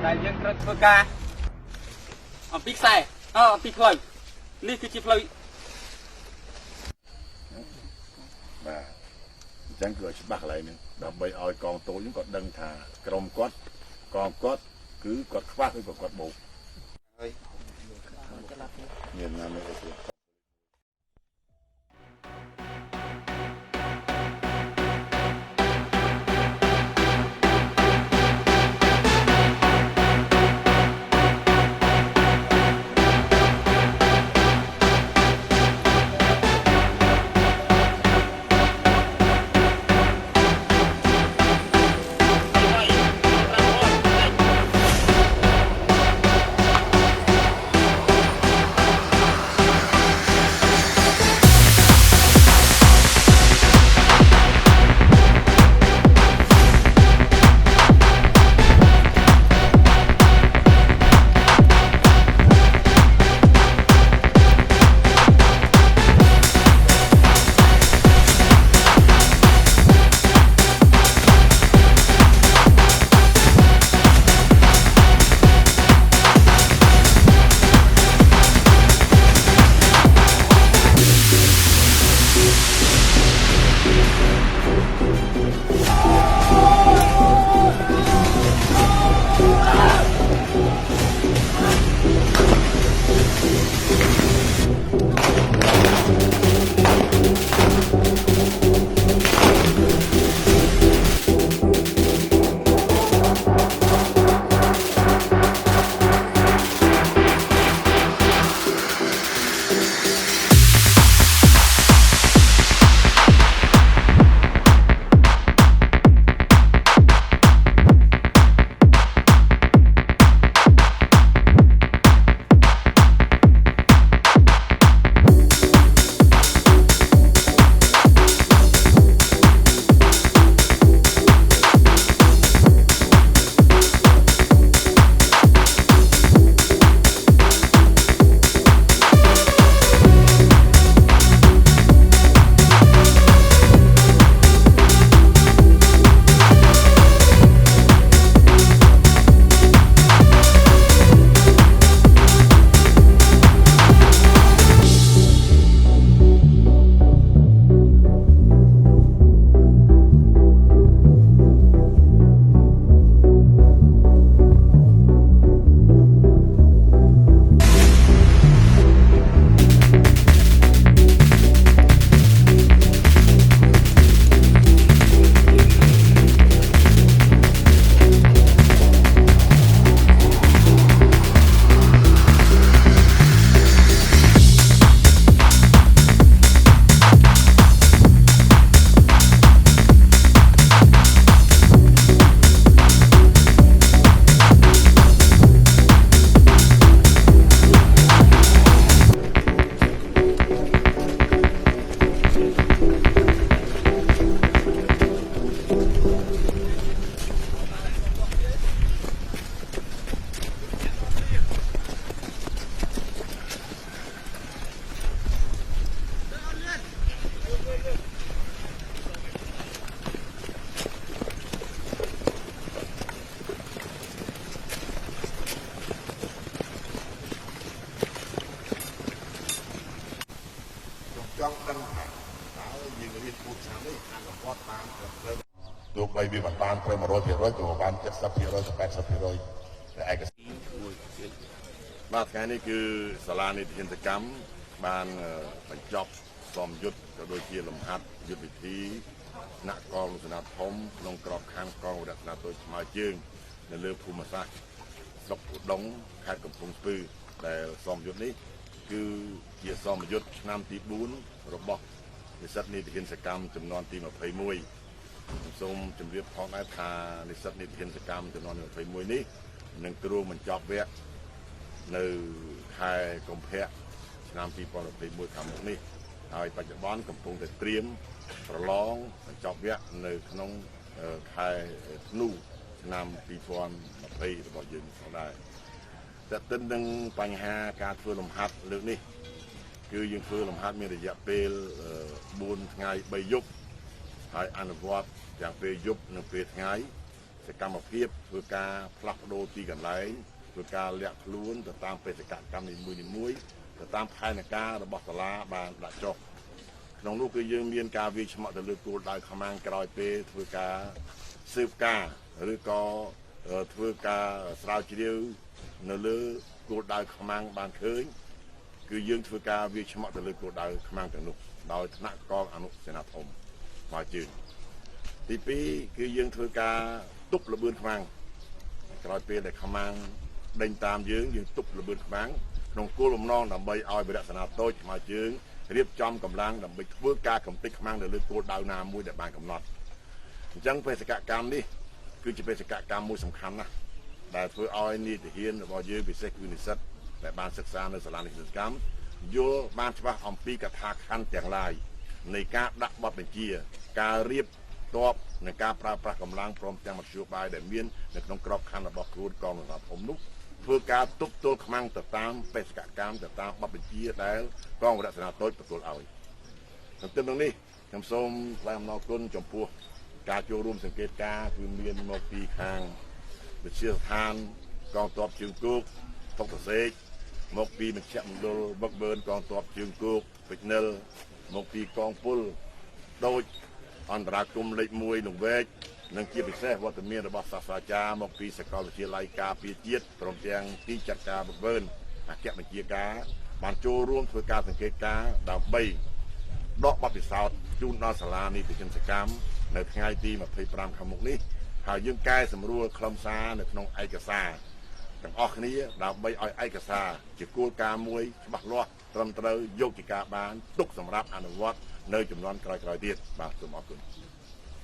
Đại dương rất thưa ca ông pít xe ông pít phơi ní cứ chỉ phơi và chẳng cửa chỉ bạc lại nữa đập bay oi con tối những con đằng thà crom quát con quát cứ quát khoác với quát bột nhìn là mấy cái ចង់ដឹងថាតើយើងរៀនពូជឆ្នាំនេះអនុវត្តតាមត្រូវទោះបីវាមិនបានត្រឹម 100% ក៏បាន 70% ទៅ 80% តែឯកសារបាទថ្ងៃនេះគឺសាលានីតិវិទ្យាកម្មបានបញ្ចប់សមយុទ្ធក៏ដូចជាលំហាត់យុទ្ធវិធីថ្នាក់កងសេនាធំក្នុងក្របខ័ណ្ឌកងរក្សាទោសស្មើជើងនៅលើភូមិសាស្ត្រស្រុកឧដុង្គខេត្តកំពង់ស្ពឺដែលសមយុទ្ធនេះគឺជាសមយុទ្ធឆ្នាំទី4របស់និស្សិតនីតិវិទ្យាកម្មចំនួនទី21សូមជម្រាបផងដែរថានិស្សិតនីតិវិទ្យាកម្មចំនួន21នេះនឹងគ្រងបញ្ចប់វគ្គនៅខែកុម្ភៈឆ្នាំ2021ខាងមុខនេះហើយបច្ចុប្បន្នកំពុងតែត្រៀមប្រឡងបញ្ចប់វគ្គនៅក្នុងខែធ្នូឆ្នាំ2020របស់យើងផងដែរតែទិននឹងបញ្ហាការធ្វើលំហាត់លើកនេះគឺយើងធ្វើលំហាត់មានរយៈពេល4ថ្ងៃ3យប់ហើយអនុវត្តទាំងពេលយប់និងពេលថ្ងៃសកម្មភាពធ្វើការផ្លាស់ប្ដូរទីកន្លែងធ្វើការលាក់ខ្លួនទៅតាមបេសកកម្មនីមួយៗទៅតាមផែនការរបស់សាលាបានដាក់ចុះក្នុងនោះគឺយើងមានការវាយឆ្មក់ទៅលើគោលដៅខ្មាំងក្រោយពេលធ្វើការស៊ើបការឬក៏ធ្វើការស្រាវជ្រាវនៅលើគោលដៅខ្មាំងបានឃើញគឺយើងធ្វើការវាយឆ្មក់ទៅលើគោលដៅខ្មាំងទាំងនោះដោយថ្នាក់កងអនុសេនាធំស្មើជើងទី2គឺយើងធ្វើការទប់លបឿនខ្មាំងក្រោយពេលដែលខ្មាំងដេញតាមយើងទប់លបឿនខ្មាំងក្នុងគោលបំណងដើម្បីឲ្យវិរៈសេនាតូចស្មើជើងរៀបចំកម្លាំងដើម្បីធ្វើការកំទេចខ្មាំងនៅលើគោលដៅណាមួយដែលបានកំណត់អញ្ចឹងបេសកកម្មនេះគឺជាបេសកកម្មមួយសំខាន់ណាស់ដែលធ្វើឲ្យនីតិវិទ្យារបស់យើងពិសេសគឺនិស្សិតដែលបានសិក្សានៅសាលានីតិវិទ្យាកម្មយល់បានច្បាស់អំពីកថាខណ្ឌទាំងឡាយនៃការដាក់បទបញ្ជាការរៀបតបនិងការប្រើប្រាស់កម្លាំងព្រមទាំងមធ្យោបាយដែលមាននៅក្នុងក្របខ័ណ្ឌរបស់ខ្លួនកងទ័ពធំនោះធ្វើការទប់ទល់ខ្មាំងទៅតាមបេសកកម្មទៅតាមបទបញ្ជាដែលកងវរៈសេនាតូចទទួលឲ្យទន្ទឹមនឹងនេះខ្ញុំសូមថ្លែងអំណរគុណចំពោះការចូលរួមសង្កេតការណ៍គឺមានមកពីខាងវិទ្យាស្ថានកងទ័ពជើងគោកតុកតសេកមកពីមជ្ឈមណ្ឌលវឹកវើនកងទ័ពជើងគោកពេជ្រនិលមកពីកងពលដូចអន្តរាគមន៍លេខ1លង្វែកនិងជាពិសេសវត្តមានរបស់សាស្ត្រាចារ្យមកពីសាកលវិទ្យាល័យការពារជាតិព្រមទាំងទីចាត់ការវឹកវើអគ្គបញ្ជាការបានចូលរួមធ្វើការសង្កេតការណ៍ដើម្បីដកបទពិសោធន៍ជូនដល់សាលានីតិវិទ្យាកម្មនៅថ្ងៃទី25ខាងមុខនេះហើយយើងកែសម្រួលខ្លឹមសារនៅក្នុងឯកសារទាំងអស់គ្នាដើម្បីឲ្យឯកសារជាគោលការណ៍មួយច្បាស់លាស់ត្រឹមត្រូវយកជាការបានទុកសម្រាប់អនុវត្តនៅចំនួនក្រោយៗទៀតបាទសូមអរគុណ